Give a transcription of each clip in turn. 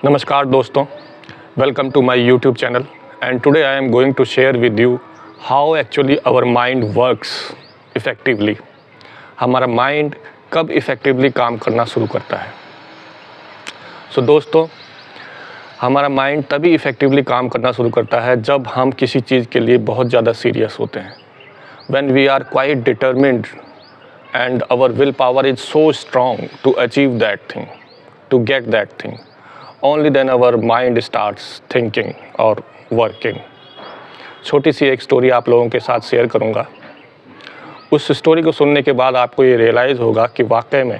नमस्कार दोस्तों, welcome to my YouTube channel and today I am going to share with you how actually our mind works effectively. हमारा mind कब effectively काम करना शुरू करता है। दोस्तों, हमारा माइंड तभी इफ़ेक्टिवली काम करना शुरू करता है जब हम किसी चीज़ के लिए बहुत ज़्यादा सीरियस होते हैं। When we are quite determined and our willpower is so strong to achieve that thing, to get that thing, only then our mind starts thinking or working. छोटी सी एक स्टोरी आप लोगों के साथ शेयर करूँगा। उस स्टोरी को सुनने के बाद आपको ये रियलाइज़ होगा कि वाकई में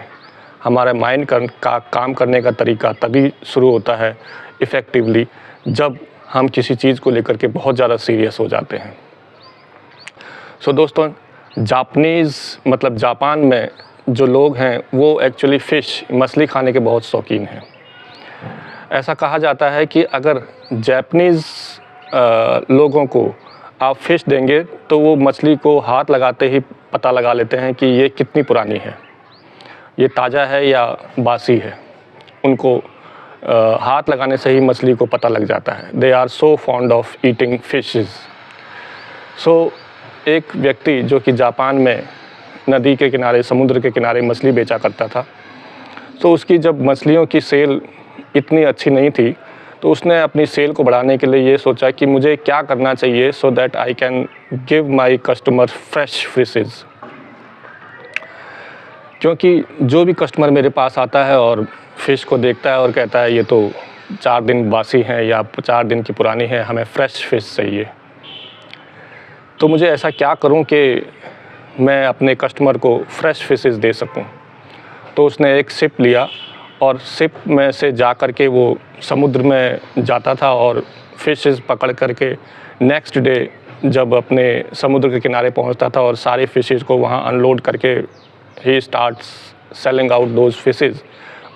हमारे माइंड का काम करने का तरीका तभी शुरू होता है इफ़ेक्टिवली जब हम किसी चीज़ को लेकर के बहुत ज़्यादा सीरियस हो जाते हैं। दोस्तों, जापान में जो लोग हैं वो एक्चुअली मछली खाने के बहुत शौकीन हैं। ऐसा कहा जाता है कि अगर जापानीज़ लोगों को आप फ़िश देंगे तो वो मछली को हाथ लगाते ही पता लगा लेते हैं कि ये कितनी पुरानी है, ये ताज़ा है या बासी है। उनको हाथ लगाने से ही मछली को पता लग जाता है। They are so fond of eating fishes. एक व्यक्ति जो कि जापान में नदी के किनारे, समुद्र के किनारे मछली बेचा करता था, तो उसकी जब मछलियों की सेल इतनी अच्छी नहीं थी तो उसने अपनी सेल को बढ़ाने के लिए ये सोचा कि मुझे क्या करना चाहिए सो that I can give my customer fresh fishes. क्योंकि जो भी कस्टमर मेरे पास आता है और फ़िश को देखता है और कहता है ये तो 4 दिन बासी है या 4 दिन की पुरानी है, हमें फ़्रेश फ़िश चाहिए, तो मुझे ऐसा क्या करूं कि मैं अपने कस्टमर को फ़्रेश फ़िशेस दे सकूं। तो उसने एक शिप लिया और शिप में से जा कर के वो समुद्र में जाता था और फ़िशेस पकड़ कर के नेक्स्ट डे जब अपने समुद्र के किनारे पहुंचता था और सारे फ़िशेस को वहां अनलोड करके ही starts selling out those fishes,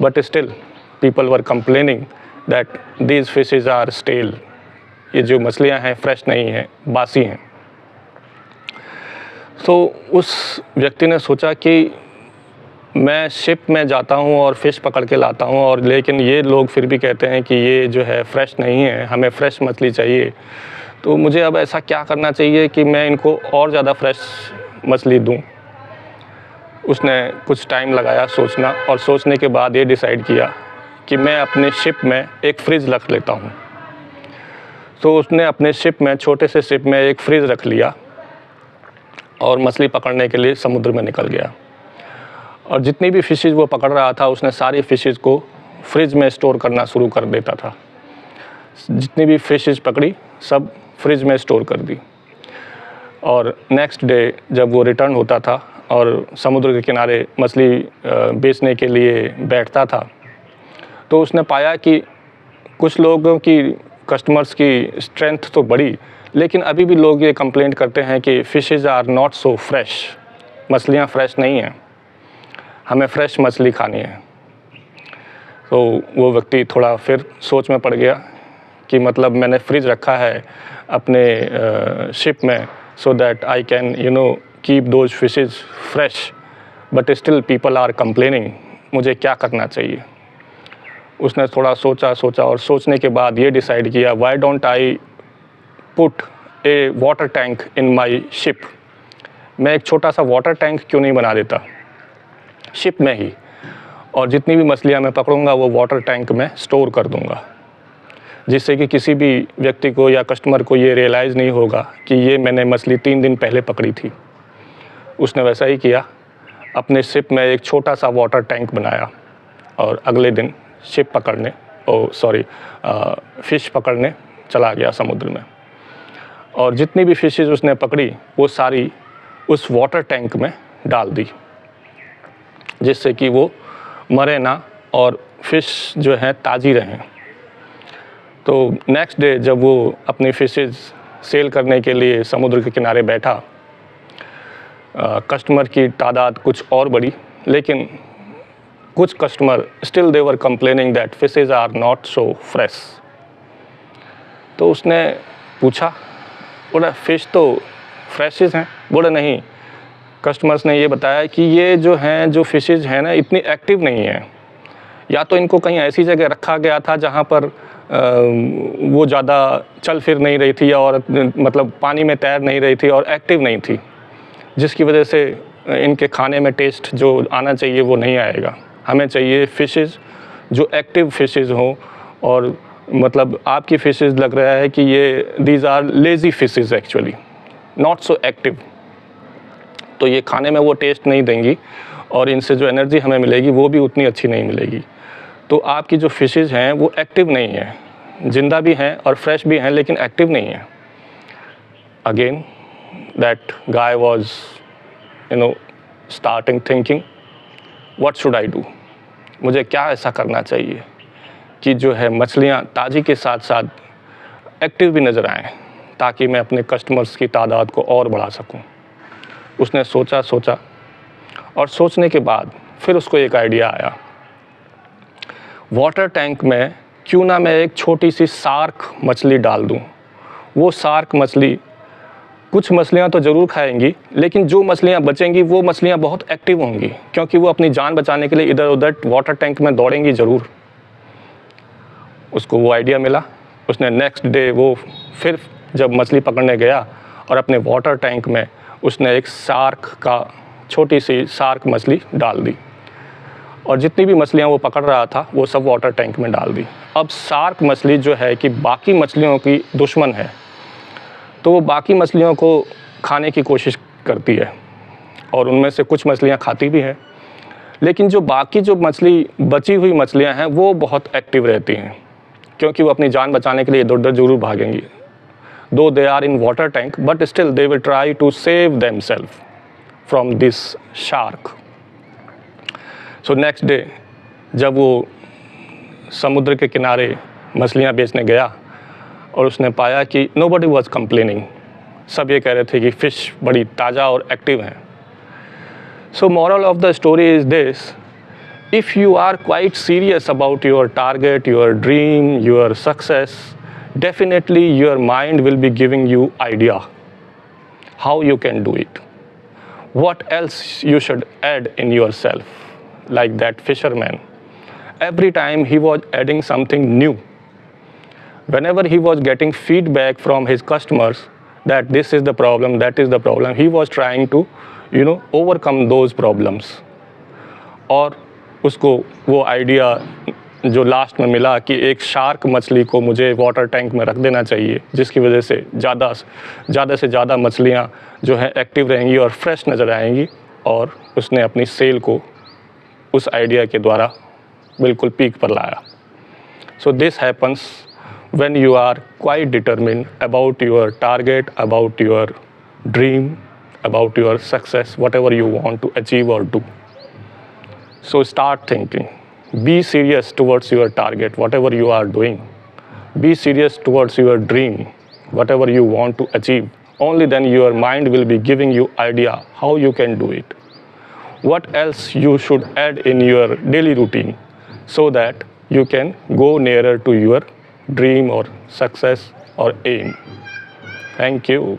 but still people were complaining that these fishes are stale. ये जो मछलियाँ हैं फ़्रेश नहीं हैं, बासी हैं। तो उस व्यक्ति ने सोचा कि मैं शिप में जाता हूं और फ़िश पकड़ के लाता हूं और लेकिन ये लोग फिर भी कहते हैं कि ये जो है फ़्रेश नहीं है, हमें फ़्रेश मछली चाहिए। तो मुझे अब ऐसा क्या करना चाहिए कि मैं इनको और ज़्यादा फ़्रेश मछली दूं। उसने कुछ टाइम लगाया सोचना, और सोचने के बाद ये डिसाइड किया कि मैं अपने शिप में एक फ्रिज रख लेता हूँ। तो उसने अपने शिप में, छोटे से शिप में एक फ्रिज रख लिया और मछली पकड़ने के लिए समुद्र में निकल गया। और जितनी भी फ़िशेस वो पकड़ रहा था उसने सारी फ़िशेस को फ्रिज में स्टोर करना शुरू कर देता था। जितनी भी फ़िशेस पकड़ी सब फ्रिज में स्टोर कर दी। और नेक्स्ट डे जब वो रिटर्न होता था और समुद्र के किनारे मछली बेचने के लिए बैठता था तो उसने पाया कि कुछ लोगों की, कस्टमर्स की स्ट्रेंथ तो बढ़ी, लेकिन अभी भी लोग ये कंप्लेंट करते हैं कि fishes are not so fresh, मछलियाँ फ़्रेश नहीं हैं, हमें फ़्रेश मछली खानी है। तो वो व्यक्ति थोड़ा फिर सोच में पड़ गया कि मतलब मैंने फ्रिज रखा है अपने शिप में so that I can keep those fishes fresh, but still people are complaining, मुझे क्या करना चाहिए। उसने थोड़ा सोचा और सोचने के बाद ये डिसाइड किया, why don't I put A water tank in my ship. मैं एक छोटा सा वाटर टैंक क्यों नहीं बना देता शिप में ही, और जितनी भी मछलियाँ मैं पकड़ूंगा वो वाटर टैंक में स्टोर कर दूंगा, जिससे कि किसी भी व्यक्ति को या कस्टमर को ये रियलाइज़ नहीं होगा कि ये मैंने मछली 3 दिन पहले पकड़ी थी। उसने वैसा ही किया, अपने शिप में एक छोटा सा वाटर टैंक बनाया और अगले दिन फ़िश पकड़ने चला गया समुद्र में। और जितनी भी फ़िशेस उसने पकड़ी वो सारी उस वाटर टैंक में डाल दी, जिससे कि वो मरे ना और फ़िश जो है ताज़ी रहें। तो नेक्स्ट डे जब वो अपनी फ़िशेस सेल करने के लिए समुद्र के किनारे बैठा, कस्टमर की तादाद कुछ और बढ़ी, लेकिन कुछ customer still they were complaining that fishes are not so fresh. तो उसने पूछा, बोला फ़िश तो फ्रेशेस हैं। बोले नहीं, कस्टमर्स ने ये बताया कि ये जो फ़िशेस हैं ना इतनी एक्टिव नहीं है, या तो इनको कहीं ऐसी जगह रखा गया था जहाँ पर वो ज़्यादा चल फिर नहीं रही थी और मतलब पानी में तैर नहीं रही थी और एक्टिव नहीं थी, जिसकी वजह से इनके खाने में टेस्ट जो आना चाहिए वो नहीं आएगा। हमें चाहिए फ़िशेज़ जो एक्टिव फ़िशेज़ हों, और मतलब आपकी फ़िशेज़ लग रहा है कि ये these are lazy fishes actually, not so active, तो ये खाने में वो टेस्ट नहीं देंगी और इनसे जो एनर्जी हमें मिलेगी वो भी उतनी अच्छी नहीं मिलेगी। तो आपकी जो फ़िशेज़ हैं वो एक्टिव नहीं है, ज़िंदा भी हैं और फ्रेश भी हैं लेकिन एक्टिव नहीं है। Again that guy was starting thinking what should I do, मुझे क्या ऐसा करना चाहिए कि जो है मछलियाँ ताज़ी के साथ साथ एक्टिव भी नज़र आएँ, ताकि मैं अपने कस्टमर्स की तादाद को और बढ़ा सकूं। उसने सोचा और सोचने के बाद फिर उसको एक आइडिया आया, वाटर टैंक में क्यों ना मैं एक छोटी सी शार्क मछली डाल दूं। वो शार्क मछली कुछ मछलियां तो ज़रूर खाएंगी, लेकिन जो मछलियां बचेंगी वो मछलियां बहुत एक्टिव होंगी, क्योंकि वो अपनी जान बचाने के लिए इधर उधर वाटर टैंक में दौड़ेंगी ज़रूर। उसको वो आइडिया मिला। उसने नेक्स्ट डे वो फिर जब मछली पकड़ने गया और अपने वाटर टैंक में उसने एक शार्क का छोटी सी शार्क मछली डाल दी, और जितनी भी मछलियां वो पकड़ रहा था वो सब वाटर टैंक में डाल दी। अब शार्क मछली जो है कि बाकी मछलियों की दुश्मन है, तो वो बाकी मछलियों को खाने की कोशिश करती है और उनमें से कुछ मछलियां खाती भी हैं, लेकिन जो बाकी जो मछली बची हुई मछलियां हैं वो बहुत एक्टिव रहती हैं, क्योंकि वो अपनी जान बचाने के लिए इधर उधर जरूर भागेंगी। Though they are in water tank but still they will try to save themselves from this shark. So next day जब वो समुद्र के किनारे मछलियाँ बेचने गया और उसने पाया कि नोबडी वाज कंप्लेनिंग, सब ये कह रहे थे कि फ़िश बड़ी ताज़ा और एक्टिव हैं। सो moral of the story is this, if you are quite serious about your target, your dream, your success, definitely your mind will be giving you idea how you can do it. What else you should add in yourself, like that fisherman. Every time he was adding something new. Whenever he was getting feedback from his customers that this is the problem, that is the problem, he was trying to, overcome those problems. और उसको वो idea जो last में मिला कि एक shark मछली को मुझे वाटर टैंक में रख देना चाहिए, जिसकी वजह से ज़्यादा से ज़्यादा मछलियाँ जो हैं एक्टिव रहेंगी और फ्रेश नज़र आएंगी, और उसने अपनी सेल को उस आइडिया के द्वारा बिल्कुल पीक पर लाया। So this happens when you are quite determined about your target, about your dream, about your success, whatever you want to achieve और do. So start thinking, be serious towards your target, whatever you are doing. Be serious towards your dream, whatever you want to achieve. Only then your mind will be giving you idea how you can do it. What else you should add in your daily routine so that you can go nearer to your dream or success or aim. Thank you.